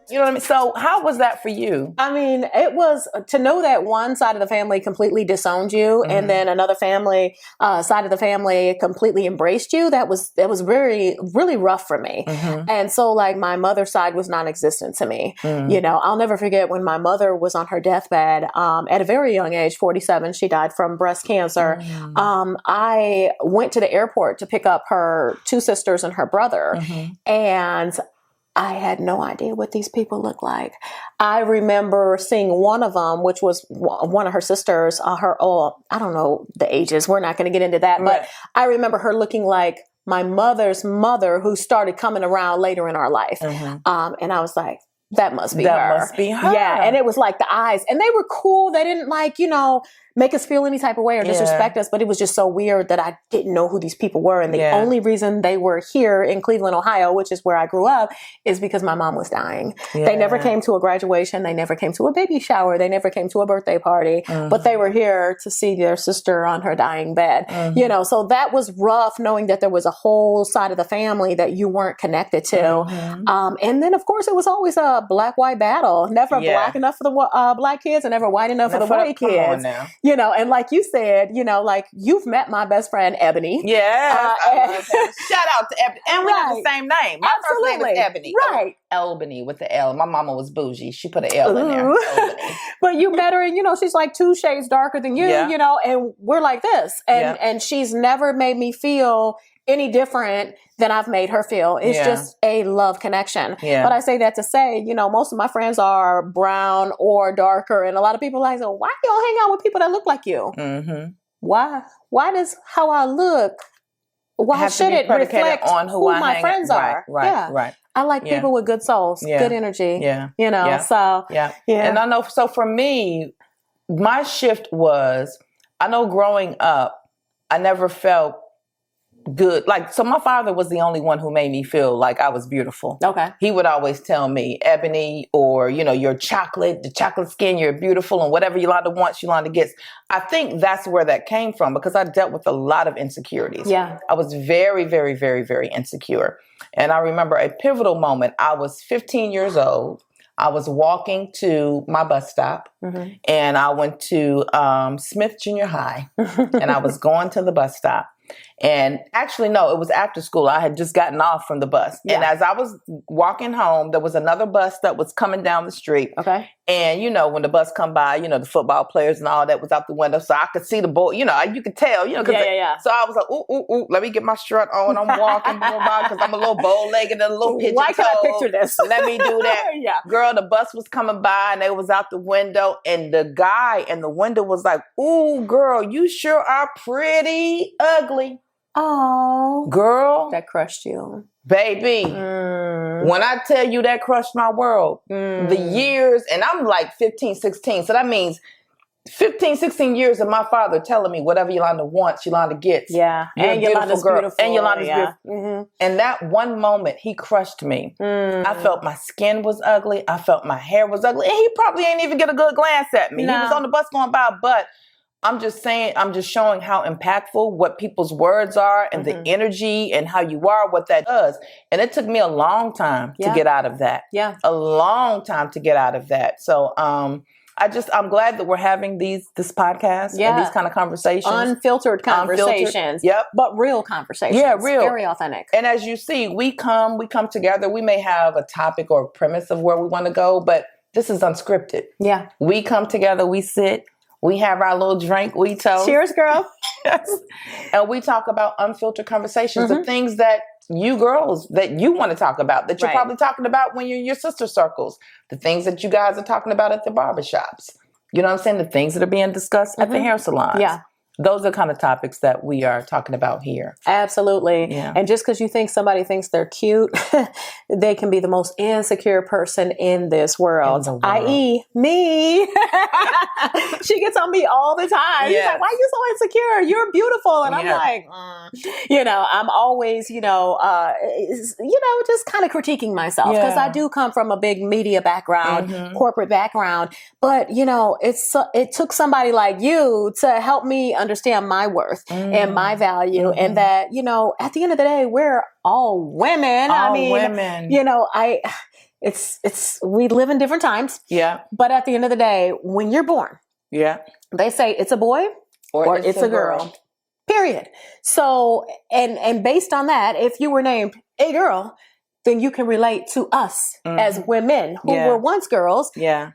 You know what I mean? So how was that for you? I mean, it was to know that one side of the family completely disowned you, mm-hmm. and then another family side of the family completely embraced you. That was very, really rough for me. Mm-hmm. And so like my mother's side was non-existent to me. Mm-hmm. You know, I'll never forget when my mother was on her deathbed at a very young age, 47. She died from breast cancer. Mm-hmm. I went to the airport to pick up her two sisters and her brother. Mm-hmm. And I had no idea what these people looked like. I remember seeing one of them, which was one of her sisters, I don't know the ages. We're not going to get into that. Right. But I remember her looking like my mother's mother, who started coming around later in our life. Mm-hmm. And I was like, that must be her. That must be her. Yeah. And it was like the eyes. And they were cool. They didn't like, make us feel any type of way or disrespect us. But it was just so weird that I didn't know who these people were. And the only reason they were here in Cleveland, Ohio, which is where I grew up, is because my mom was dying. Yeah. They never came to a graduation. They never came to a baby shower. They never came to a birthday party. Mm-hmm. But they were here to see their sister on her dying bed. Mm-hmm. So that was rough, knowing that there was a whole side of the family that you weren't connected to. Mm-hmm. And then, of course, it was always a black-white battle. Never black enough for the black kids and never white enough for the white kids. And like you said, like you've met my best friend, Ebony. Yeah. Shout out to Ebony. And we have the same name. My first name is Ebony. Right. Albany with the L. My mama was bougie. She put an L in there. But you met her and, she's like 2 shades darker than you, and we're like this. And she's never made me feel any different than I've made her feel. It's just a love connection. Yeah. But I say that to say, most of my friends are brown or darker. And a lot of people are like, so why do y'all hang out with people that look like you? Mm-hmm. Why does how I look, why should it reflect on who my friends are? Right. I like people with good souls, good energy. So. And I know, so for me, my shift was, I know growing up, I never felt good. So my father was the only one who made me feel like I was beautiful. Okay. He would always tell me, Ebony, or, you're the chocolate skin, you're beautiful, and whatever Yolanda wants, Yolanda gets. I think that's where that came from, because I dealt with a lot of insecurities. Yeah. I was very, very, very, very insecure. And I remember a pivotal moment. I was 15 years old. I was walking to my bus stop, mm-hmm. and I went to Smith Junior High, and I was going to the bus stop. And actually, no, it was after school. I had just gotten off from the bus. Yeah. And as I was walking home, there was another bus that was coming down the street. Okay. And, when the bus come by, the football players and all that was out the window. So I could see the boy, you could tell, So I was like, ooh, let me get my strut on. I'm walking, because I'm a little bow-legged and a little pigeon-toed. Why can't I picture this? Let me do that. Yeah. Girl, the bus was coming by and they was out the window. And the guy in the window was like, ooh, girl, you sure are pretty ugly. Oh, girl, that crushed you, baby. When I tell you that crushed my world, the years, and I'm like 15, 16. So that means 15, 16 years of my father telling me whatever Yolanda wants, Yolanda gets. Yeah. And Yolanda's beautiful. And Yolanda's beautiful. Mm-hmm. And that one moment, he crushed me. I felt my skin was ugly. I felt my hair was ugly. And he probably ain't even get a good glance at me. No. He was on the bus going by, but I'm just saying, I'm just showing how impactful what people's words are and the energy and how you are, what that does. And it took me a long time to get out of that. Yeah. A long time to get out of that. So I'm glad that we're having this podcast and these kind of conversations. Unfiltered conversations. Yep. But real conversations. Yeah, real. Very authentic. And as you see, we come together. We may have a topic or a premise of where we want to go, but this is unscripted. Yeah. We come together, we sit. We have our little drink, we toast. Cheers, girl. And we talk about unfiltered conversations, the things that you girls, that you want to talk about, that you're probably talking about when you're in your sister circles, the things that you guys are talking about at the barbershops. You know what I'm saying? The things that are being discussed at the hair salons. Yeah. those are kind of topics that we are talking about here. Absolutely. Yeah. And just because you think somebody thinks they're cute, they can be the most insecure person in this world, i.e. me. She gets on me all the time. She's like, why are you so insecure? You're beautiful. And I'm like, I'm always, just kind of critiquing myself because I do come from a big media background, corporate background. But, it took somebody like you to help me understand my worth and my value and that, at the end of the day, we're all women. Women. We live in different times. Yeah. But at the end of the day, when you're born, they say it's a boy or it's a girl. Period. So, and based on that, if you were named a girl, then you can relate to us as women who were once girls. Yeah.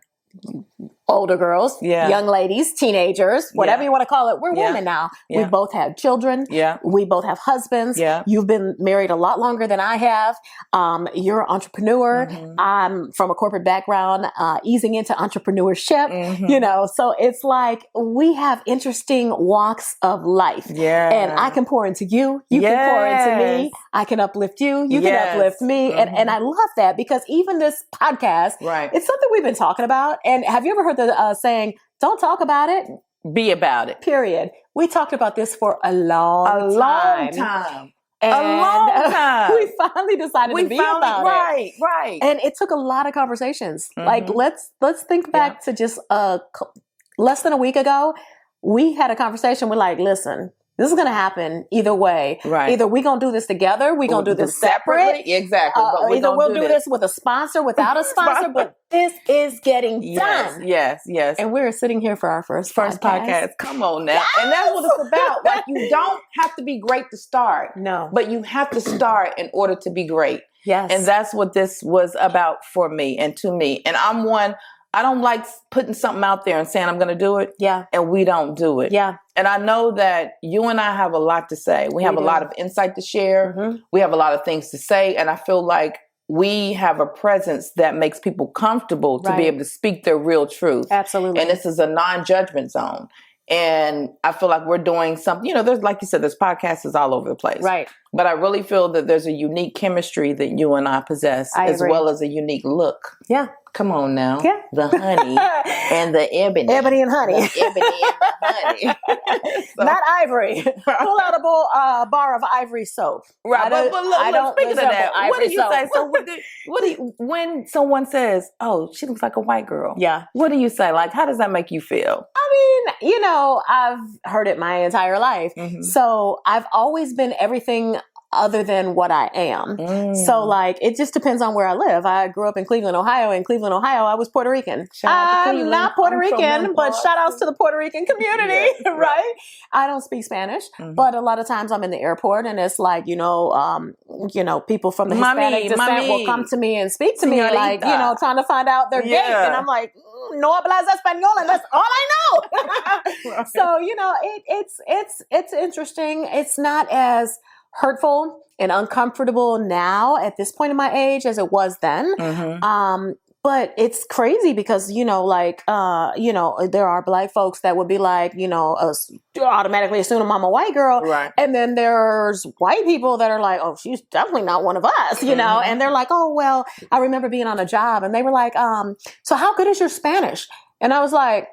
Older girls, young ladies, teenagers, whatever you want to call it. We're women now. We both have children. We both have husbands. You've been married a lot longer than I have. You're an entrepreneur. I'm from a corporate background, easing into entrepreneurship, so it's like we have interesting walks of life. And I can pour into you. You can pour into me. I can uplift you. You can uplift me. And I love that because even this podcast, it's something we've been talking about. And have you ever heard the saying, don't talk about it, be about it. Period. We talked about this for a long time. And we finally decided to be about it. Right. And it took a lot of conversations. Like, let's think back to just less than a week ago. We had a conversation. We're like, listen, this is going to happen either way. Right. Either we're going to do this together. We're going to do this separate. Exactly. But either we'll do this with a sponsor, without a sponsor, but this is getting done. Yes. And we're sitting here for our first podcast. Come on now. Yes! And that's what it's about. Like, you don't have to be great to start. No. But you have to start in order to be great. Yes. And that's what this was about for me and to me. And I'm one, I don't like putting something out there and saying I'm going to do it. Yeah. And we don't do it. Yeah. And I know that you and I have a lot to say. We have a lot of insight to share. We have a lot of things to say. And I feel like we have a presence that makes people comfortable to be able to speak their real truth. Absolutely. And this is a non-judgment zone. And I feel like we're doing something, there's, like you said, there's podcasts all over the place. Right. But I really feel that there's a unique chemistry that you and I possess, as well as a unique look. Yeah. Come on now. Yeah. The honey and the ebony. Ebony and honey. The ebony and the honey. Not ivory. Pull out a bar of ivory soap. Right. But look, speaking of that, what do you soap. say? So what do you, when someone says, oh, she looks like a white girl. Yeah. What do you say? Like, how does that make you feel? I mean, I've heard it my entire life. So I've always been everything other than what I am. So like, it just depends on where I live. I grew up in Cleveland, Ohio. In Cleveland, Ohio, I was Puerto Rican. I'm not Puerto Rican, but shout outs to the Puerto Rican community, right? I don't speak Spanish, but a lot of times I'm in the airport and it's like, people from the Hispanic descent will come to me and speak to me like, trying to find out their gate. And I'm like, no hablas español, and that's all I know. So, it's interesting. It's not as hurtful and uncomfortable now at this point in my age as it was then. But it's crazy because, there are Black folks that would be like, automatically assuming I'm a white girl. Right. And then there's white people that are like, oh, she's definitely not one of us, and they're like, oh, well, I remember being on a job and they were like, so how good is your Spanish? And I was like,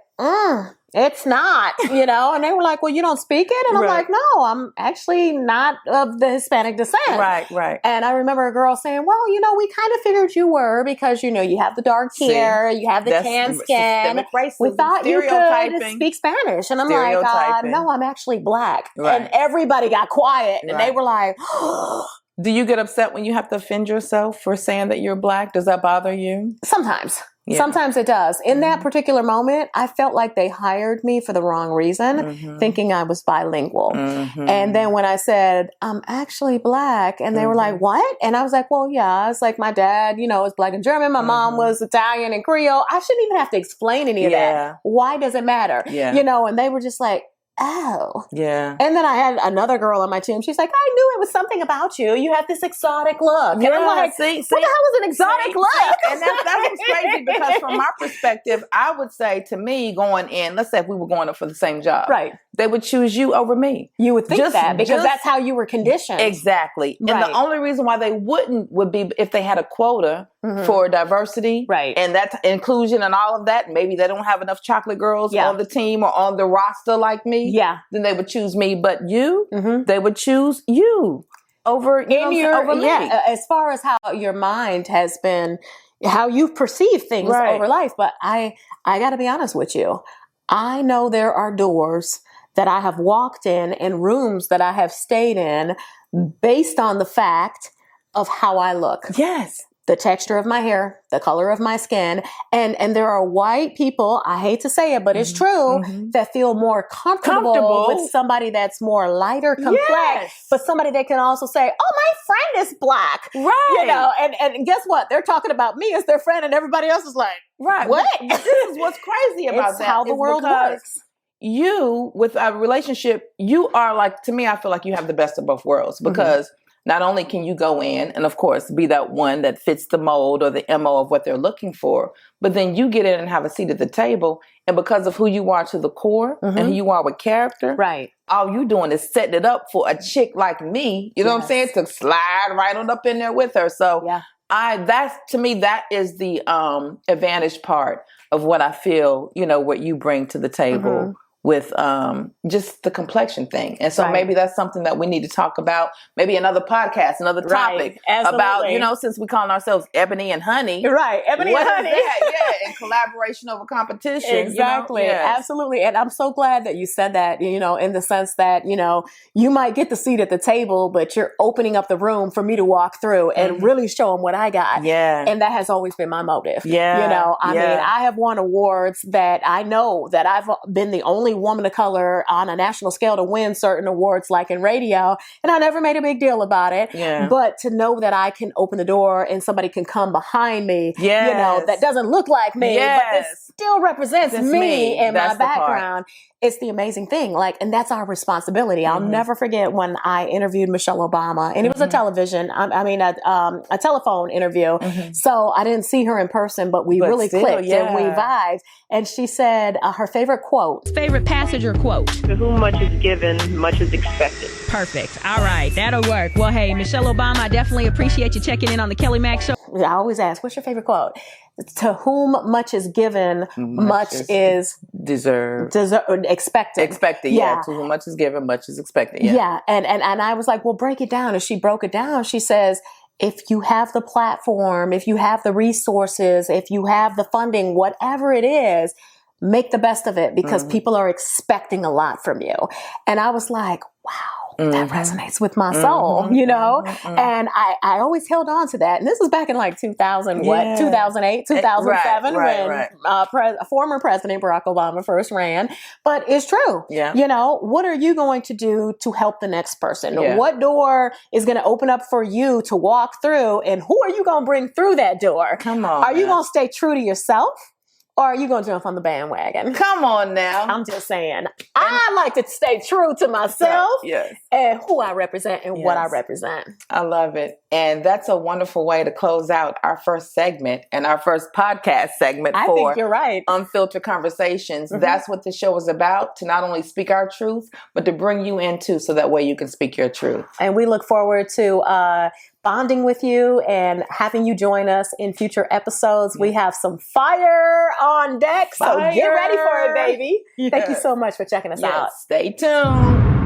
it's not, and they were like, well, you don't speak it? And I'm like, no, I'm actually not of the Hispanic descent. Right. And I remember a girl saying, well, we kind of figured you were because, you have the dark hair, you have the tan skin. We thought you could speak Spanish. And I'm like, no, I'm actually Black. Right. And everybody got quiet and they were like, do you get upset when you have to offend yourself for saying that you're Black? Does that bother you? Sometimes. Yeah. Sometimes it does. In that particular moment, I felt like they hired me for the wrong reason, thinking I was bilingual. And then when I said, I'm actually Black, and they were like, what? And I was like, well, yeah. It's like my dad, is Black and German. My mom was Italian and Creole. I shouldn't even have to explain any of that. Why does it matter? Yeah. And they were just like, oh. Yeah. And then I had another girl on my team. She's like, I knew it was something about you. You have this exotic look. And I'm like, what the hell is an exotic look? And that's what's crazy because from my perspective, I would say to me going in, let's say if we were going up for the same job. Right. they would choose you over me. You would think that because that's how you were conditioned. Exactly. Right. And the only reason why they wouldn't would be if they had a quota for diversity. Right. And that's inclusion and all of that. Maybe they don't have enough chocolate girls on the team or on the roster like me. Yeah. Then they would choose me. But you, they would choose you over, over me. Yeah. As far as how your mind has been, how you perceive things over life. But I got to be honest with you. I know there are doors that I have walked in and rooms that I have stayed in based on the fact of how I look. Yes. The texture of my hair, the color of my skin. And there are white people, I hate to say it, but it's true, that feel more comfortable with somebody that's more lighter complex, but somebody that can also say, oh, my friend is black. Right. And guess what? They're talking about me as their friend and everybody else is like, what? This is what's crazy about it's how the world works. You, with a relationship, you are like, to me, I feel like you have the best of both worlds because not only can you go in and, of course, be that one that fits the mold or the MO of what they're looking for, but then you get in and have a seat at the table. And because of who you are to the core and who you are with character, all you doing is setting it up for a chick like me, you know what I'm saying, to slide right on up in there with her. So that's, to me, that is the advantage part of what I feel, what you bring to the table with just the complexion thing. And so maybe that's something that we need to talk about, maybe another podcast, another topic about, since we calling ourselves Ebony and Honey. Right. Ebony and Honey. And collaboration over competition. Exactly. Absolutely. And I'm so glad that you said that, in the sense that, you might get the seat at the table, but you're opening up the room for me to walk through and really show them what I got. Yeah. And that has always been my motive. Yeah. I mean, I have won awards that I know that I've been the only woman of color on a national scale to win certain awards, like in radio, and I never made a big deal about it. But to know that I can open the door and somebody can come behind me, that doesn't look like me, but this still represents me and my background. It's the amazing thing. And that's our responsibility. I'll never forget when I interviewed Michelle Obama, and it was a a telephone interview. So I didn't see her in person, but we really clicked and we vibed. And she said her favorite quote. Favorite passage or quote? To whom much is given, much is expected. Perfect. All right. That'll work. Well, hey, Michelle Obama, I definitely appreciate you checking in on the Kelly Mack Show. I always ask, what's your favorite quote? To whom much is given, much is deserved. Expected. Expected, yeah. To whom much is given, much is expected. Yeah. And I was like, well, break it down. And she broke it down. She says, if you have the platform, if you have the resources, if you have the funding, whatever it is, make the best of it because people are expecting a lot from you. And I was like, wow. That resonates with my soul, and I always held on to that. And this was back in 2008, 2007, when former President Barack Obama first ran. But it's true. Yeah. What are you going to do to help the next person? Yeah. What door is going to open up for you to walk through? And who are you going to bring through that door? Come on. Are you going to stay true to yourself? Or are you going to jump on the bandwagon? Come on now. I'm just saying. I like to stay true to myself and who I represent and what I represent. I love it. And that's a wonderful way to close out our first segment and our first podcast segment I think you're right. Unfiltered Conversations. That's what the show is about, to not only speak our truth, but to bring you into so that way you can speak your truth. And we look forward to bonding with you and having you join us in future episodes. We have some fire on deck, so get ready for it, baby. Thank you so much for checking us out. Stay tuned.